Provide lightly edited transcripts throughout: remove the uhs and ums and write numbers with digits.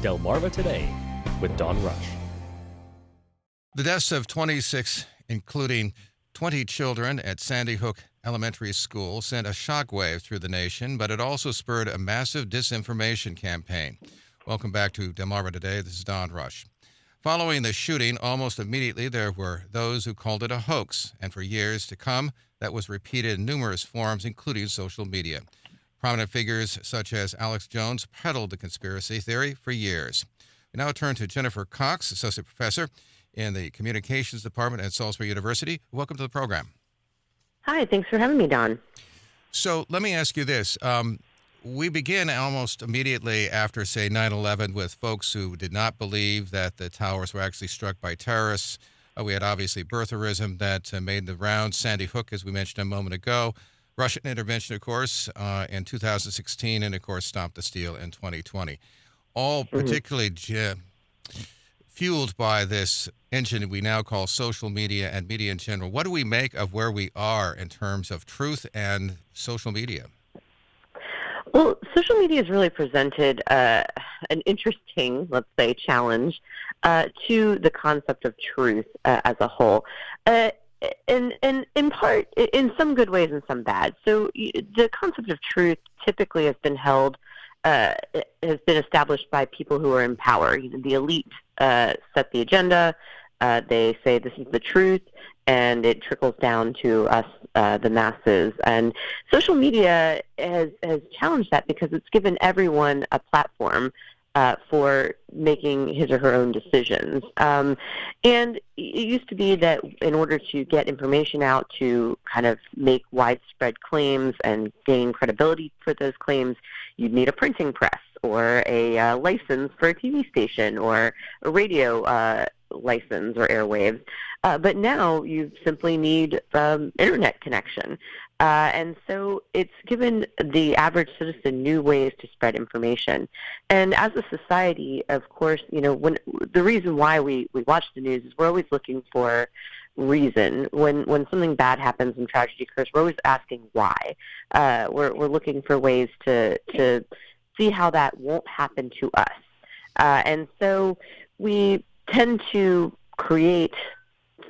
Delmarva Today with Don Rush. The deaths of 26, including 20 children at Sandy Hook Elementary School, sent a shockwave through the nation, but it also spurred a massive disinformation campaign. Welcome back to Delmarva Today. This is Don Rush. Following the shooting, almost immediately there were those who called it a hoax, and for years to come, that was repeated in numerous forms, including social media. Prominent figures such as Alex Jones peddled the conspiracy theory for years. We now turn to Jennifer Cox, Associate Professor in the Communications Department at Salisbury University. Welcome to the program. Hi, thanks for having me, Don. So let me ask you this. We begin almost immediately after, say, 9/11 with folks who did not believe that the towers were actually struck by terrorists. We had obviously birtherism that made the rounds, Sandy Hook, as we mentioned a moment ago, Russian intervention, of course, in 2016, and, of course, Stop the Steal in 2020. All particularly fueled by this engine we now call social media and media in general. What do we make of where we are in terms of truth and social media? Well, social media has really presented an interesting, let's say, challenge to the concept of truth as a whole. And in part, in some good ways and some bad. So the concept of truth typically has been established by people who are in power. The elite set the agenda. They say this is the truth, and it trickles down to us, the masses. And social media has challenged that because it's given everyone a platform for making his or her own decisions. And it used to be that in order to get information out, to kind of make widespread claims and gain credibility for those claims, you'd need a printing press or a license for a TV station or a radio license or airwaves. But now you simply need internet connection. And so it's given the average citizen new ways to spread information. And as a society, of course, when the reason why we watch the news is we're always looking for reason. When something bad happens and tragedy occurs, we're always asking why. We're looking for ways to see how that won't happen to us. And so we tend to create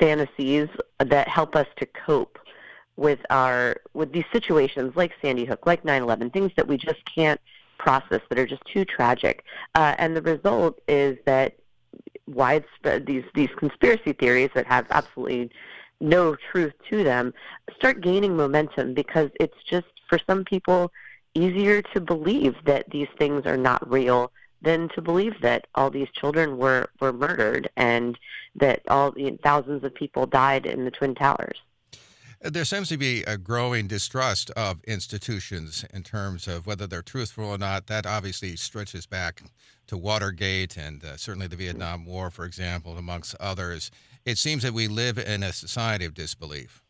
fantasies that help us to cope with these situations like Sandy Hook, like 9/11, things that we just can't process, that are just too tragic. And the result is that widespread these conspiracy theories that have absolutely no truth to them start gaining momentum because it's just, for some people, easier to believe that these things are not real than to believe that all these children were murdered and that thousands of people died in the Twin Towers. There seems to be a growing distrust of institutions in terms of whether they're truthful or not. That obviously stretches back to Watergate and certainly the Vietnam War, for example, amongst others. It seems that we live in a society of disbelief.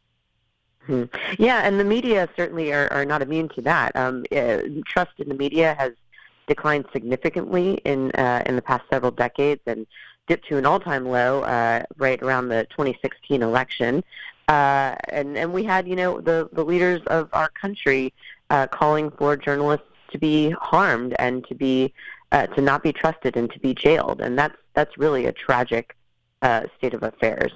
Yeah, and the media certainly are not immune to that. Trust in the media has declined significantly in the past several decades and dipped to an all-time low right around the 2016 election. And we had, the leaders of our country calling for journalists to be harmed and to not be trusted and to be jailed. And that's really a tragic state of affairs.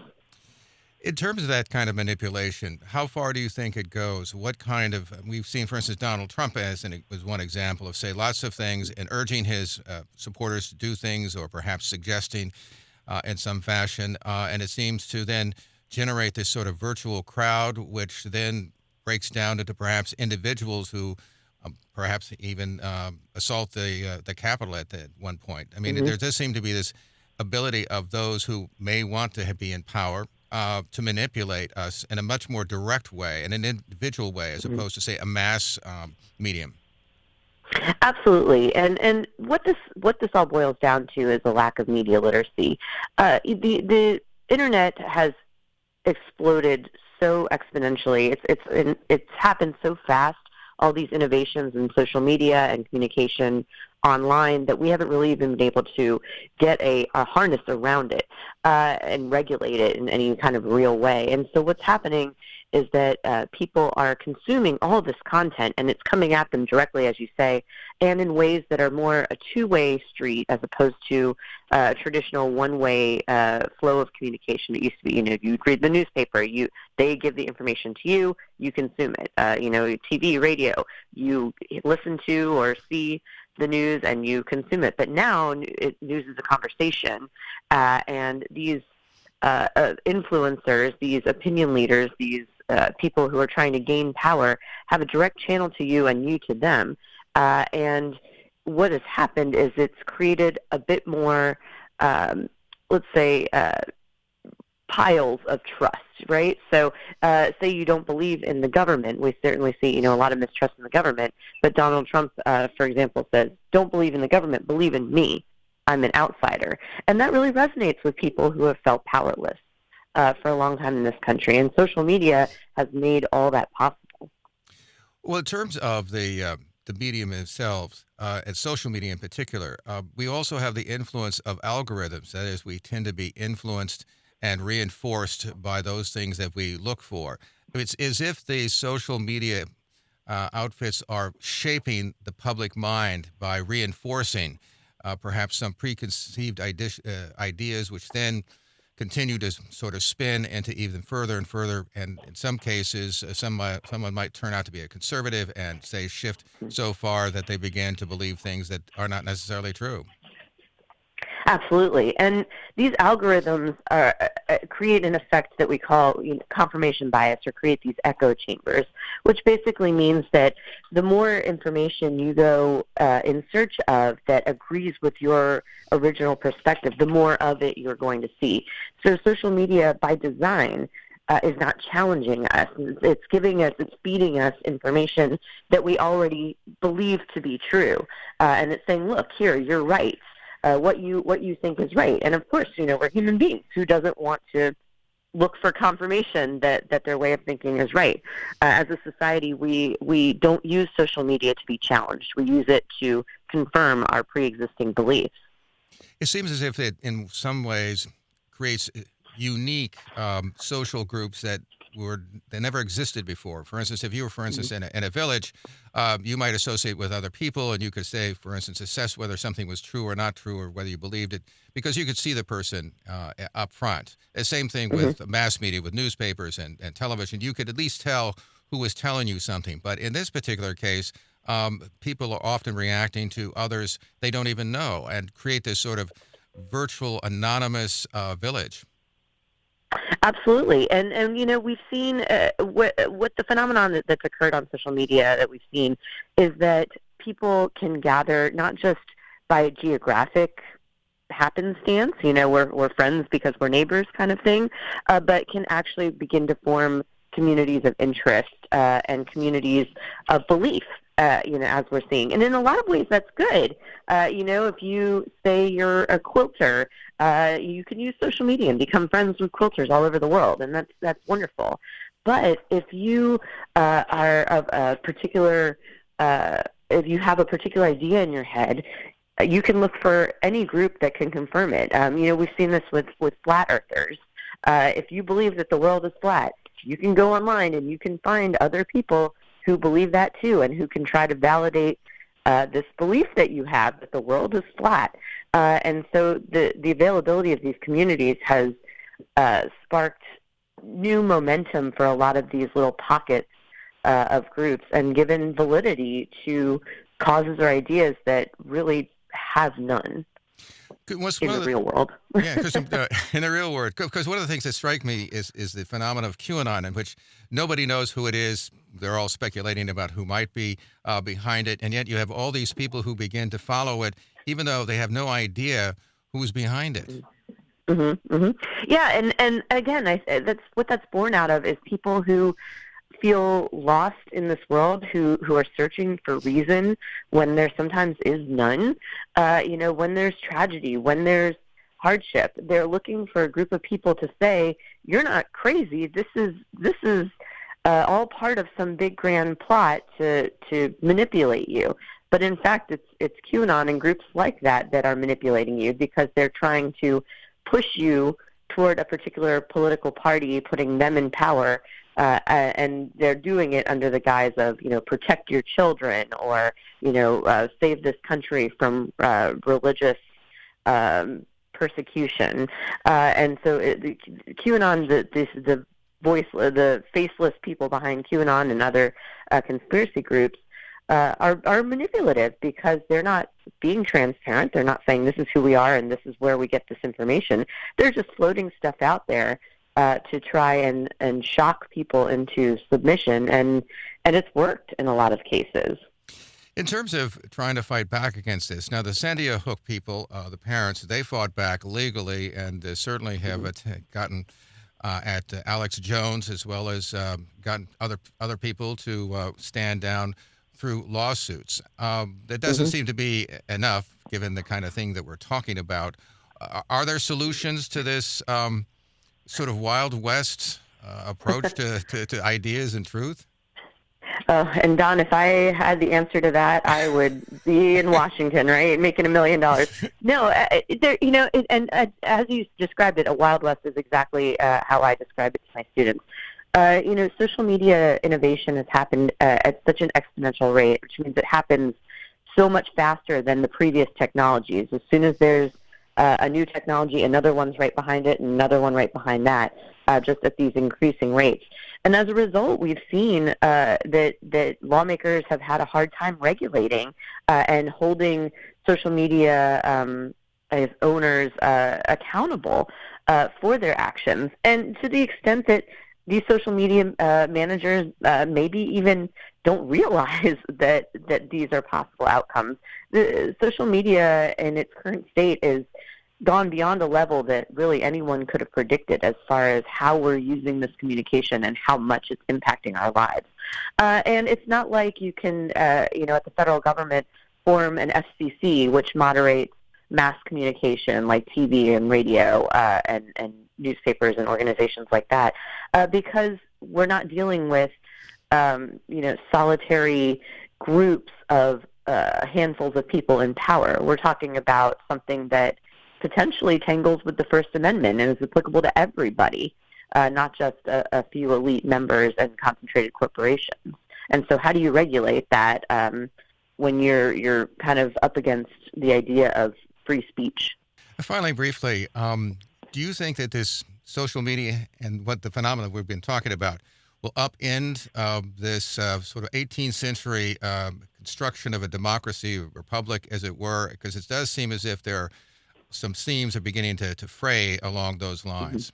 In terms of that kind of manipulation, how far do you think it goes? What kind of, we've seen, for instance, Donald Trump as one example of, say, lots of things and urging his supporters to do things or perhaps suggesting in some fashion. And it seems to then generate this sort of virtual crowd, which then breaks down into perhaps individuals who perhaps even assault the Capitol at one point. I mean, there does seem to be this ability of those who may want to be in power to manipulate us in a much more direct way, in an individual way, as opposed to, say, a mass medium. Absolutely, and what this all boils down to is a lack of media literacy. The internet has exploded so exponentially. It's happened so fast. All these innovations in social media and communication online that we haven't really even been able to get a harness around it and regulate it in any kind of real way. And so what's happening is that people are consuming all this content, and it's coming at them directly, as you say, and in ways that are more a two-way street as opposed to a traditional one-way flow of communication. It used to be, you'd read the newspaper, they give the information to you, you consume it. TV, radio, you listen to or see the news and you consume it. But now news is a conversation, and these influencers, these opinion leaders, these people who are trying to gain power have a direct channel to you and you to them. And what has happened is it's created a bit more, let's say, piles of trust, right? So say you don't believe in the government. We certainly see, a lot of mistrust in the government. But Donald Trump, for example, says, don't believe in the government, believe in me. I'm an outsider. And that really resonates with people who have felt powerless for a long time in this country. And social media has made all that possible. Well, in terms of the medium themselves, and social media in particular, we also have the influence of algorithms. That is, we tend to be influenced and reinforced by those things that we look for. It's as if the social media outfits are shaping the public mind by reinforcing perhaps some preconceived ideas, which then continue to sort of spin into even further and further. And in some cases, someone might turn out to be a conservative and say shift so far that they begin to believe things that are not necessarily true. Absolutely. And these algorithms create an effect that we call confirmation bias, or create these echo chambers, which basically means that the more information you go in search of that agrees with your original perspective, the more of it you're going to see. So social media, by design, is not challenging us. It's feeding us information that we already believe to be true. And it's saying, look, here, you're right. What you think is right. And of course, we're human beings. Who doesn't want to look for confirmation that their way of thinking is right? As a society, we don't use social media to be challenged. We use it to confirm our pre-existing beliefs. It seems as if it, in some ways, creates unique social groups that never existed before. For instance, if you were, in a village, you might associate with other people, and you could say, for instance, assess whether something was true or not true, or whether you believed it, because you could see the person up front. The same thing with mass media, with newspapers and television. You could at least tell who was telling you something. But in this particular case, people are often reacting to others they don't even know, and create this sort of virtual anonymous village. Absolutely. And we've seen what the phenomenon that's occurred on social media that we've seen is that people can gather not just by geographic happenstance, we're friends because we're neighbors kind of thing, but can actually begin to form communities of interest and communities of belief, as we're seeing. And in a lot of ways, that's good. If you say you're a quilter, you can use social media and become friends with quilters all over the world, and that's wonderful. But if you are of a particular, if you have a particular idea in your head, you can look for any group that can confirm it. We've seen this with flat earthers. If you believe that the world is flat, you can go online and you can find other people who believe that too, and who can try to validate this belief that you have that the world is flat. And so the availability of these communities has sparked new momentum for a lot of these little pockets of groups, and given validity to causes or ideas that really have none in the real world. Yeah, because in the real world, because one of the things that strike me is the phenomenon of QAnon, in which nobody knows who it is. They're all speculating about who might be behind it, and yet you have all these people who begin to follow it, even though they have no idea who's behind it. Mm-hmm, mm-hmm. Yeah, and again, that's what that's born out of, is people who feel lost in this world, who are searching for reason when there sometimes is none. When there's tragedy, when there's hardship, they're looking for a group of people to say, "You're not crazy. This is all part of some big grand plot to manipulate you." But in fact, it's QAnon and groups like that that are manipulating you because they're trying to push you toward a particular political party, putting them in power, and they're doing it under the guise of, protect your children or, save this country from religious persecution. And so QAnon, the faceless people behind QAnon and other conspiracy groups are manipulative because they're not being transparent. They're not saying this is who we are and this is where we get this information. They're just floating stuff out there to try and shock people into submission, and it's worked in a lot of cases. In terms of trying to fight back against this, now the Sandia Hook people, the parents, they fought back legally and certainly have gotten at Alex Jones, as well as gotten other people to stand down through lawsuits. That doesn't seem to be enough, given the kind of thing that we're talking about. Are there solutions to this sort of Wild West approach to ideas and truth? And Don, if I had the answer to that, I would be in Washington, right, making $1 million. No, as you described it, a Wild West is exactly how I describe it to my students. Social media innovation has happened at such an exponential rate, which means it happens so much faster than the previous technologies. As soon as there's a new technology, another one's right behind it, and another one right behind that, just at these increasing rates. And as a result, we've seen that lawmakers have had a hard time regulating and holding social media as owners accountable for their actions. And to the extent that these social media managers maybe even don't realize that these are possible outcomes. The social media in its current state is gone beyond a level that really anyone could have predicted as far as how we're using this communication and how much it's impacting our lives. And it's not like you can, at the federal government, form an FCC, which moderates mass communication like TV and radio and newspapers and organizations like that, because we're not dealing with, solitary groups of handfuls of people in power. We're talking about something that potentially tangles with the First Amendment and is applicable to everybody, not just a few elite members and concentrated corporations. And so how do you regulate that when you're kind of up against the idea of free speech? Finally, briefly, do you think that this social media and what the phenomena we've been talking about will upend this sort of 18th century construction of a democracy, a republic, as it were? Because it does seem as if there are some seams are beginning to fray along those lines.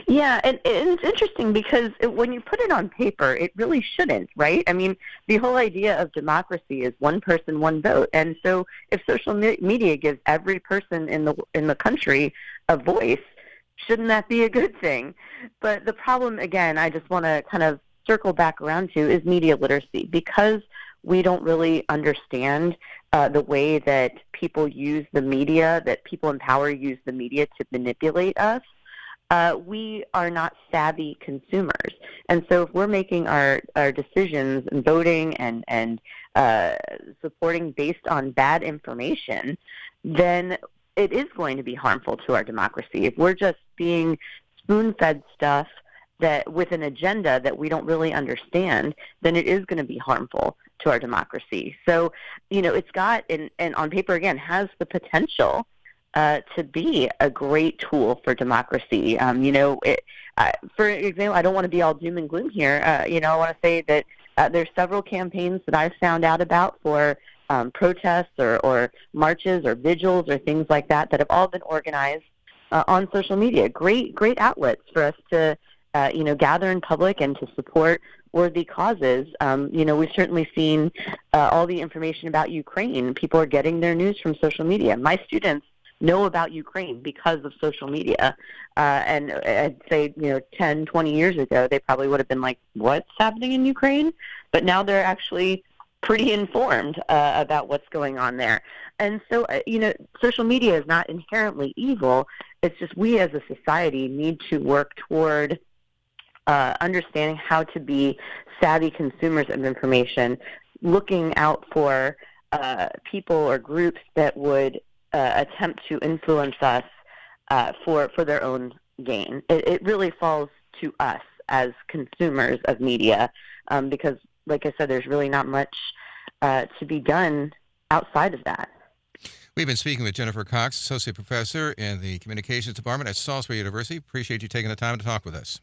Yeah, and it's interesting because when you put it on paper, it really shouldn't, right? I mean, the whole idea of democracy is one person, one vote. And so if social media gives every person in the country a voice, shouldn't that be a good thing? But the problem, again, I just want to kind of circle back around to is media literacy. Because we don't really understand the way that people use the media, that people in power use the media to manipulate us, we are not savvy consumers. And so if we're making our decisions and voting and supporting based on bad information, then it is going to be harmful to our democracy. If we're just being spoon-fed stuff that with an agenda that we don't really understand, then it is going to be harmful to our democracy. So, it's got, and on paper, again, has the potential to be a great tool for democracy. For example, I don't want to be all doom and gloom here. I want to say that there's several campaigns that I've found out about for protests or marches or vigils or things like that have all been organized on social media. Great outlets for us to gather in public and to support worthy causes. We've certainly seen all the information about Ukraine. People are getting their news from social media. My students know about Ukraine because of social media. And I'd say, 10, 20 years ago, they probably would have been like, what's happening in Ukraine? But now they're actually pretty informed about what's going on there. And so, social media is not inherently evil. It's just we as a society need to work toward understanding how to be savvy consumers of information, looking out for people or groups that would attempt to influence us for their own gain. It really falls to us as consumers of media because, like I said, there's really not much to be done outside of that. We've been speaking with Jennifer Cox, Associate Professor in the Communications Department at Salisbury University. Appreciate you taking the time to talk with us.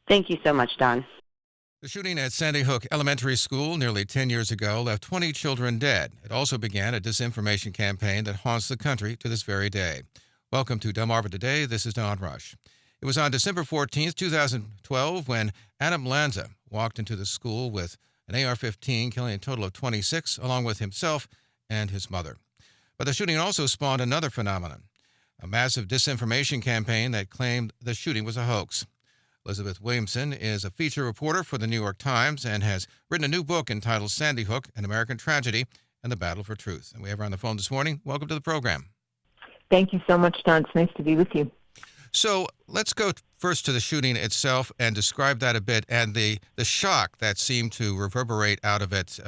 Thank you so much, Don. The shooting at Sandy Hook Elementary School nearly 10 years ago left 20 children dead. It also began a disinformation campaign that haunts the country to this very day. Welcome to Delmarva Today. This is Don Rush. It was on December 14th, 2012, when Adam Lanza walked into the school with an AR-15, killing a total of 26, along with himself and his mother. But the shooting also spawned another phenomenon, a massive disinformation campaign that claimed the shooting was a hoax. Elizabeth Williamson is a feature reporter for the New York Times and has written a new book entitled Sandy Hook, An American Tragedy and the Battle for Truth. And we have her on the phone this morning. Welcome to the program. Thank you so much, Don. It's nice to be with you. So let's go first to the shooting itself and describe that a bit and the shock that seemed to reverberate out of it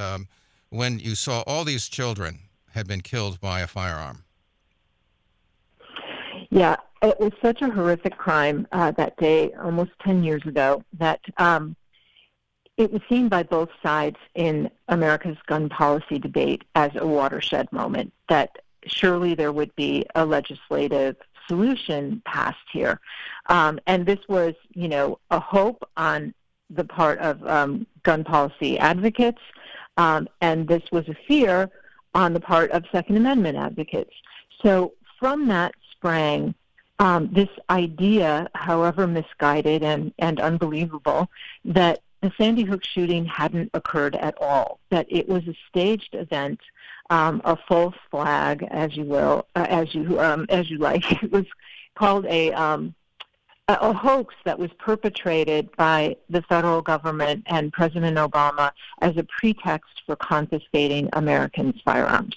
when you saw all these children had been killed by a firearm. Yeah, it was such a horrific crime that day, almost 10 years ago, that it was seen by both sides in America's gun policy debate as a watershed moment, that surely there would be a legislative solution passed here. And this was, a hope on the part of gun policy advocates, and this was a fear on the part of Second Amendment advocates. So from that sprang this idea, however misguided and unbelievable, that the Sandy Hook shooting hadn't occurred at all, that it was a staged event, a false flag, as you will, as you like. It was called a hoax that was perpetrated by the federal government and President Obama as a pretext for confiscating Americans' firearms.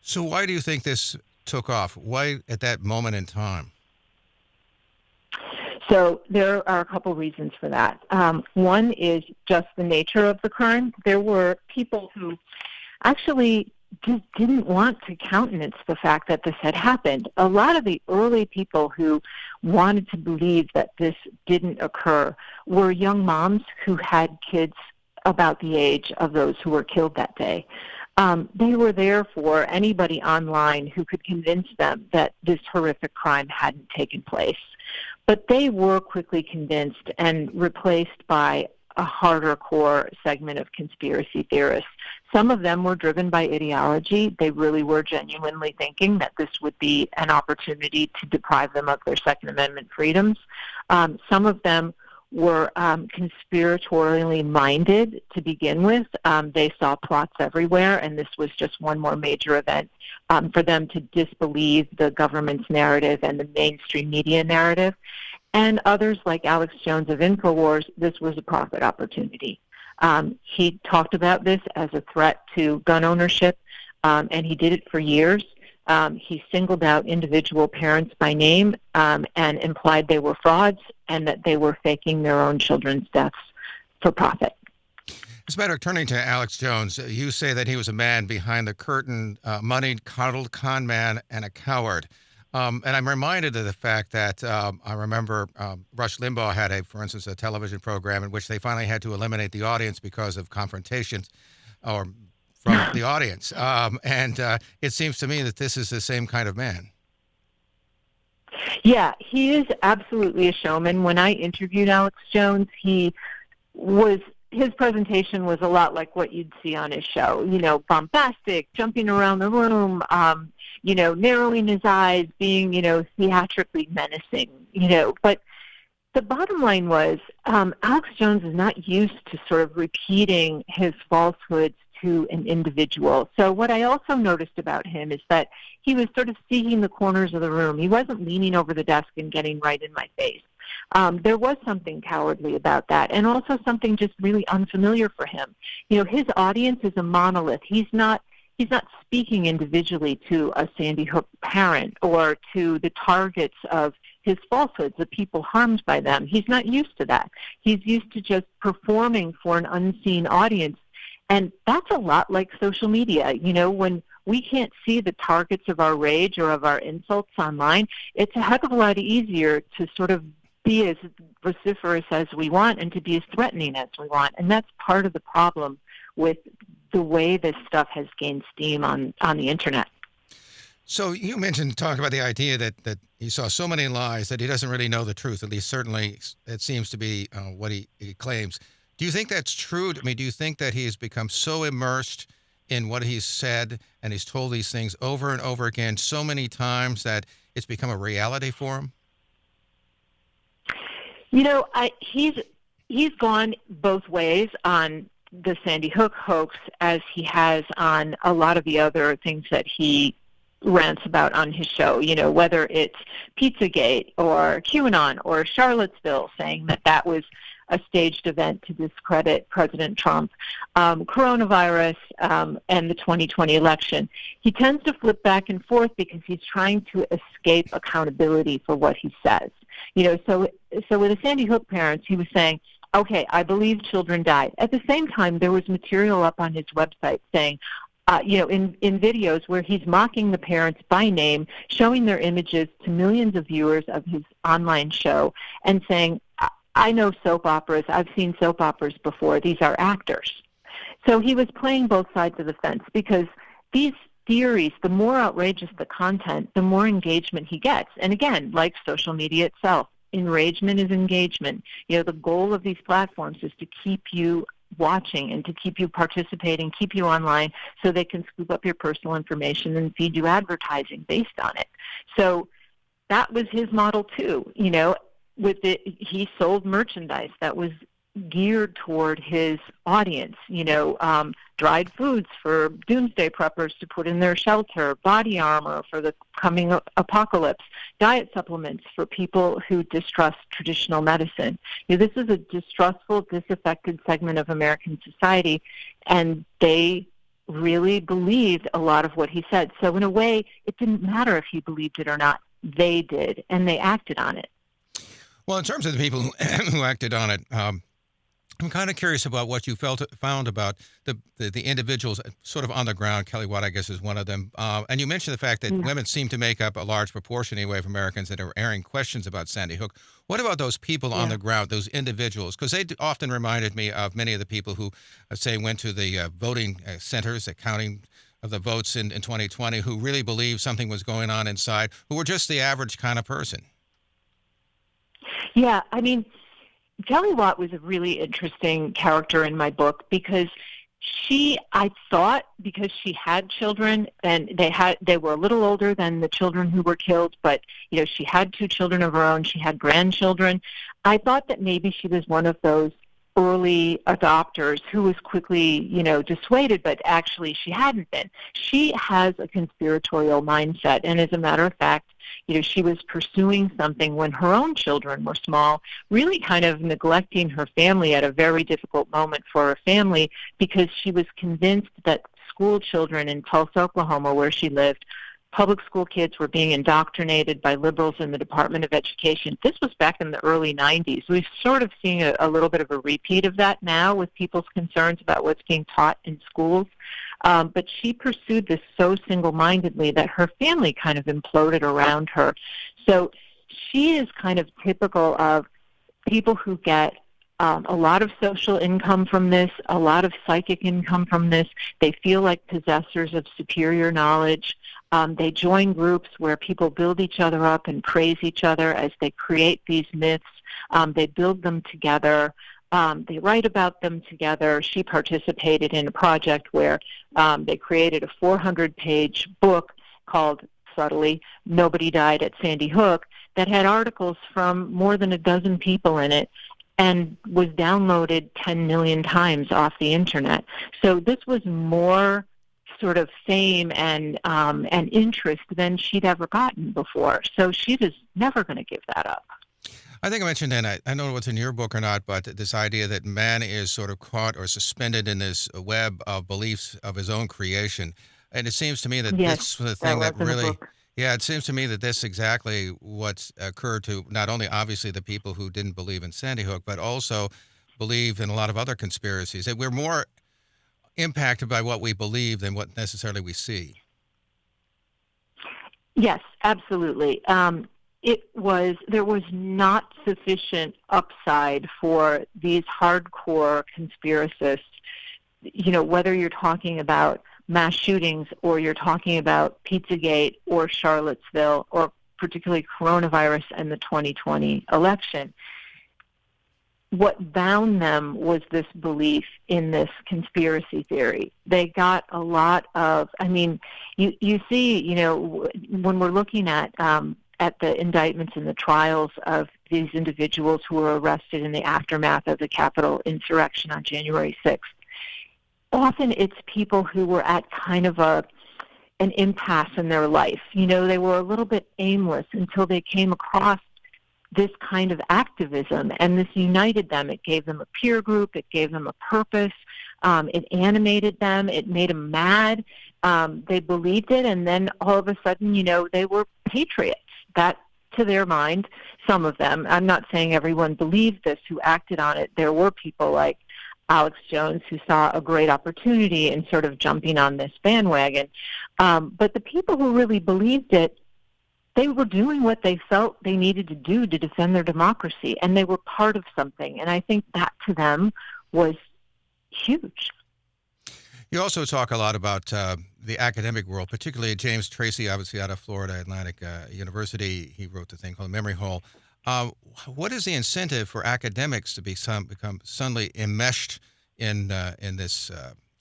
So why do you think this took off? Why at that moment in time? So there are a couple reasons for that. One is just the nature of the crime. There were people who actually just didn't want to countenance the fact that this had happened. A lot of the early people who wanted to believe that this didn't occur were young moms who had kids about the age of those who were killed that day. They were there for anybody online who could convince them that this horrific crime hadn't taken place. But they were quickly convinced and replaced by a harder core segment of conspiracy theorists. Some of them were driven by ideology. They really were genuinely thinking that this would be an opportunity to deprive them of their Second Amendment freedoms. Some of them were conspiratorially minded to begin with. They saw plots everywhere, and this was just one more major event for them to disbelieve the government's narrative and the mainstream media narrative. And others, like Alex Jones of InfoWars, this was a profit opportunity. He talked about this as a threat to gun ownership, and he did it for years. He singled out individual parents by name and implied they were frauds and that they were faking their own children's deaths for profit. As a matter of turning to Alex Jones, you say that he was a man behind the curtain, moneyed, coddled, con man, and a coward. And I'm reminded of the fact that I remember Rush Limbaugh had, for instance, a television program in which they finally had to eliminate the audience because of confrontations or from the audience. And it seems to me that this is the same kind of man. Yeah, he is absolutely a showman. When I interviewed Alex Jones, his presentation was a lot like what you'd see on his show, bombastic, jumping around the room, narrowing his eyes, being, theatrically menacing, But the bottom line was Alex Jones is not used to sort of repeating his falsehoods to an individual. So what I also noticed about him is that he was sort of seeking the corners of the room. He wasn't leaning over the desk and getting right in my face. There was something cowardly about that, and also something just really unfamiliar for him. His audience is a monolith. He's not speaking individually to a Sandy Hook parent or to the targets of his falsehoods, the people harmed by them. He's not used to that. He's used to just performing for an unseen audience And that's a lot like social media. When we can't see the targets of our rage or of our insults online, it's a heck of a lot easier to sort of be as vociferous as we want and to be as threatening as we want. And that's part of the problem with the way this stuff has gained steam on the Internet. So you talked about the idea that he saw so many lies that he doesn't really know the truth. At least certainly it seems to be what he claims. Do you think that's true? I mean, do you think that he has become so immersed in what he's said and he's told these things over and over again so many times that it's become a reality for him? He's gone both ways on the Sandy Hook hoax as he has on a lot of the other things that he rants about on his show, whether it's Pizzagate or QAnon or Charlottesville, saying that was a staged event to discredit President Trump, coronavirus, and the 2020 election. He tends to flip back and forth because he's trying to escape accountability for what he says. So with the Sandy Hook parents, he was saying, okay, I believe children died. At the same time, there was material up on his website saying, in videos where he's mocking the parents by name, showing their images to millions of viewers of his online show, and saying, I know soap operas. I've seen soap operas before. These are actors. So he was playing both sides of the fence because these theories, the more outrageous the content, the more engagement he gets. And again, like social media itself, enragement is engagement. The goal of these platforms is to keep you watching and to keep you participating, keep you online so they can scoop up your personal information and feed you advertising based on it. So that was his model too. He sold merchandise that was geared toward his audience, dried foods for doomsday preppers to put in their shelter, body armor for the coming apocalypse, diet supplements for people who distrust traditional medicine. This is a distrustful, disaffected segment of American society, and they really believed a lot of what he said. So in a way, it didn't matter if he believed it or not. They did, and they acted on it. Well, in terms of the people who acted on it, I'm kind of curious about what you found about the individuals sort of on the ground. Kelly Watt, I guess, is one of them. And you mentioned the fact that women seem to make up a large proportion, anyway, of Americans that are airing questions about Sandy Hook. What about those people on the ground, those individuals? Because they often reminded me of many of the people who, say, went to the voting centers, the counting of the votes in 2020, who really believed something was going on inside, who were just the average kind of person. Yeah, I mean, Kelly Watt was a really interesting character in my book because I thought because she had children and they were a little older than the children who were killed, but she had 2 children of her own, she had grandchildren. I thought that maybe she was one of those early adopters who was quickly, dissuaded, but actually she hadn't been. She has a conspiratorial mindset, and as a matter of fact, she was pursuing something when her own children were small, really kind of neglecting her family at a very difficult moment for her family because she was convinced that school children in Tulsa, Oklahoma, where she lived, public school kids were being indoctrinated by liberals in the Department of Education. This was back in the early 90s. We've sort of seen a little bit of a repeat of that now with people's concerns about what's being taught in schools. But she pursued this so single-mindedly that her family kind of imploded around her. So she is kind of typical of people who get a lot of social income from this, a lot of psychic income from this. They feel like possessors of superior knowledge. They join groups where people build each other up and praise each other as they create these myths. They build them together. They write about them together. She participated in a project where they created a 400-page book called, subtly, Nobody Died at Sandy Hook, that had articles from more than a dozen people in it and was downloaded 10 million times off the Internet. So this was more sort of fame and interest than she'd ever gotten before. So she was never going to give that up. I think I mentioned, and I don't know what's in your book or not, but this idea that man is sort of caught or suspended in this web of beliefs of his own creation. And it seems to me that this was the thing that really, it seems to me that this exactly what's occurred to not only obviously the people who didn't believe in Sandy Hook, but also believe in a lot of other conspiracies. That we're more impacted by what we believe than what necessarily we see. Yes, absolutely. There was not sufficient upside for these hardcore conspiracists, whether you're talking about mass shootings or you're talking about Pizzagate or Charlottesville or particularly coronavirus and the 2020 election. What bound them was this belief in this conspiracy theory. They got a lot of, you see, when we're looking at the indictments and the trials of these individuals who were arrested in the aftermath of the Capitol insurrection on January 6th, often it's people who were at kind of an impasse in their life. They were a little bit aimless until they came across this kind of activism, and this united them. It gave them a peer group. It gave them a purpose. It animated them. It made them mad. They believed it, and then all of a sudden, they were patriots. That, to their mind, some of them, I'm not saying everyone believed this who acted on it. There were people like Alex Jones who saw a great opportunity in sort of jumping on this bandwagon. But the people who really believed it, they were doing what they felt they needed to do to defend their democracy, and they were part of something. And I think that to them was huge. You also talk a lot about the academic world, particularly James Tracy, obviously out of Florida Atlantic University. He wrote the thing called Memory Hole. What is the incentive for academics to become suddenly enmeshed in this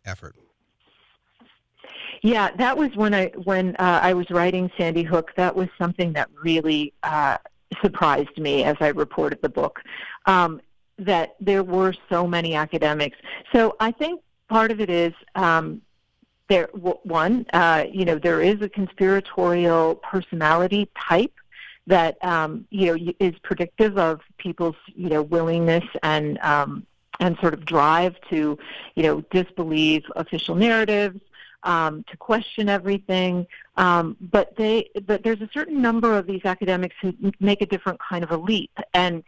effort? Yeah, that was when I was writing Sandy Hook. That was something that really surprised me as I reported the book, that there were so many academics. So I think part of it is there is a conspiratorial personality type that is predictive of people's willingness and sort of drive to disbelieve official narratives. To question everything, but there's a certain number of these academics who make a different kind of a leap, and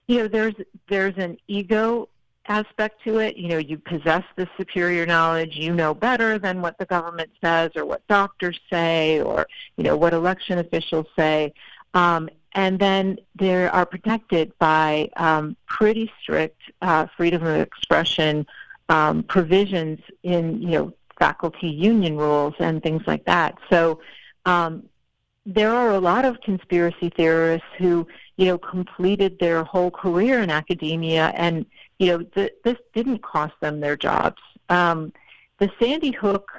there's an ego aspect to it. You possess this superior knowledge, better than what the government says or what doctors say or what election officials say, and then they are protected by pretty strict freedom of expression provisions in faculty union rules and things like that. So there are a lot of conspiracy theorists who, completed their whole career in academia, and, this didn't cost them their jobs. The Sandy Hook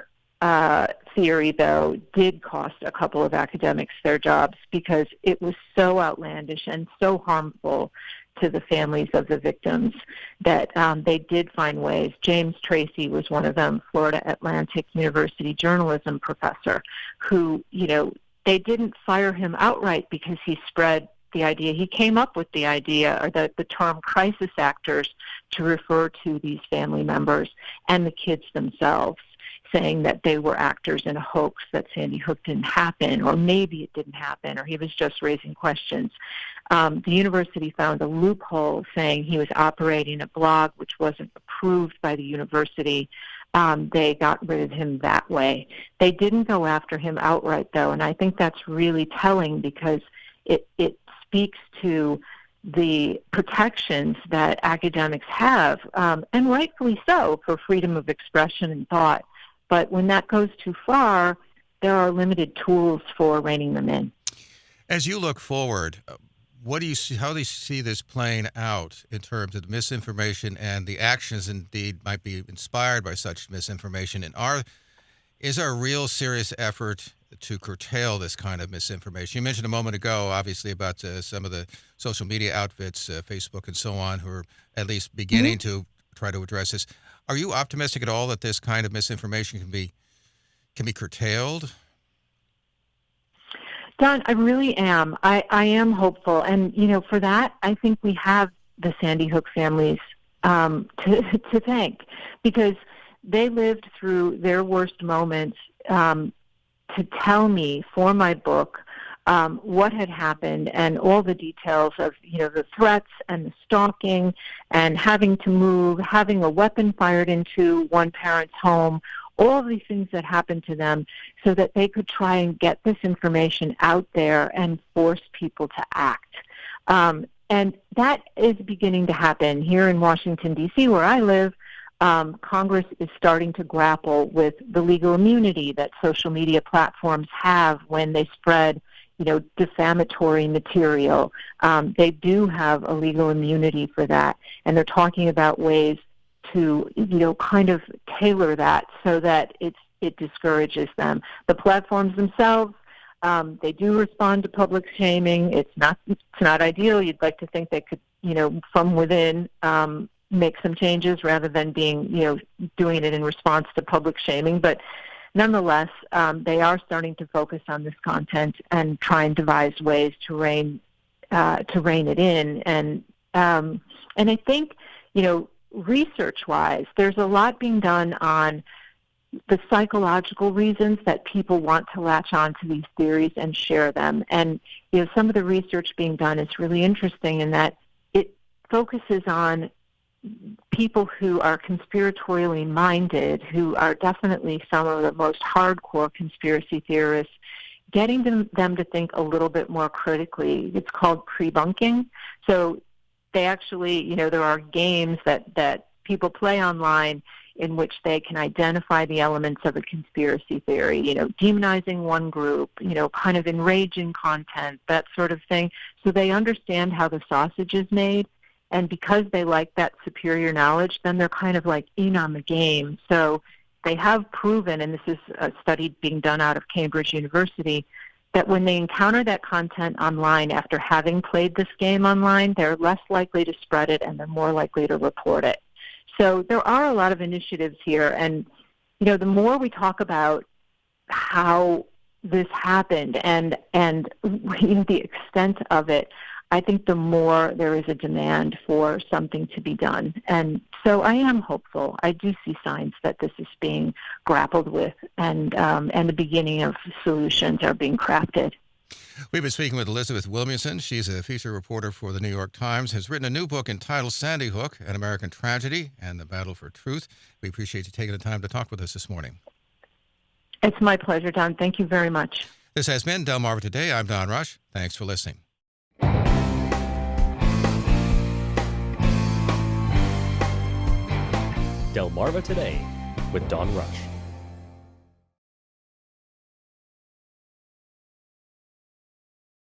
theory, though, did cost a couple of academics their jobs because it was so outlandish and so harmful to the families of the victims that they did find ways. James Tracy was one of them, Florida Atlantic University journalism professor, who, they didn't fire him outright because he spread the idea. He came up with the idea, or the term crisis actors, to refer to these family members and the kids themselves, saying that they were actors in a hoax, that Sandy Hook didn't happen, or maybe it didn't happen, or he was just raising questions. The university found a loophole saying he was operating a blog which wasn't approved by the university. They got rid of him that way. They didn't go after him outright, though, and I think that's really telling because it speaks to the protections that academics have, and rightfully so, for freedom of expression and thought. But when that goes too far, there are limited tools for reining them in. As you look forward, what do you see? How do you see this playing out in terms of the misinformation and the actions indeed might be inspired by such misinformation? And is there a real serious effort to curtail this kind of misinformation? You mentioned a moment ago, obviously, about some of the social media outfits, Facebook and so on, who are at least beginning to try to address this. Are you optimistic at all that this kind of misinformation can be curtailed? Don, I really am. I am hopeful. And, for that, I think we have the Sandy Hook families to thank, because they lived through their worst moments to tell me for my book what had happened and all the details of, the threats and the stalking and having to move, having a weapon fired into one parent's home, all of these things that happened to them so that they could try and get this information out there and force people to act. And that is beginning to happen here in Washington, D.C., where I live. Congress is starting to grapple with the legal immunity that social media platforms have when they spread, defamatory material. They do have a legal immunity for that, and they're talking about ways to, kind of tailor that so that it discourages them. The platforms themselves, they do respond to public shaming. It's not ideal. You'd like to think they could, from within, make some changes rather than being, doing it in response to public shaming. But nonetheless, they are starting to focus on this content and try and devise ways to rein it in. And I think, research-wise, there's a lot being done on the psychological reasons that people want to latch on to these theories and share them. And, some of the research being done is really interesting in that it focuses on people who are conspiratorially minded, who are definitely some of the most hardcore conspiracy theorists, getting them to think a little bit more critically. It's called pre-bunking. So they actually, there are games that people play online in which they can identify the elements of a conspiracy theory, demonizing one group, kind of enraging content, that sort of thing. So they understand how the sausage is made. And because they like that superior knowledge, then they're kind of like in on the game. So they have proven, and this is a study being done out of Cambridge University, that when they encounter that content online after having played this game online, they're less likely to spread it and they're more likely to report it. So there are a lot of initiatives here. And, the more we talk about how this happened and the extent of it, I think the more there is a demand for something to be done. And so I am hopeful. I do see signs that this is being grappled with and the beginning of solutions are being crafted. We've been speaking with Elizabeth Williamson. She's a feature reporter for the New York Times, has written a new book entitled Sandy Hook, An American Tragedy and the Battle for Truth. We appreciate you taking the time to talk with us this morning. It's my pleasure, Don. Thank you very much. This has been Delmarva Today. I'm Don Rush. Thanks for listening. Delmarva Today with Don Rush.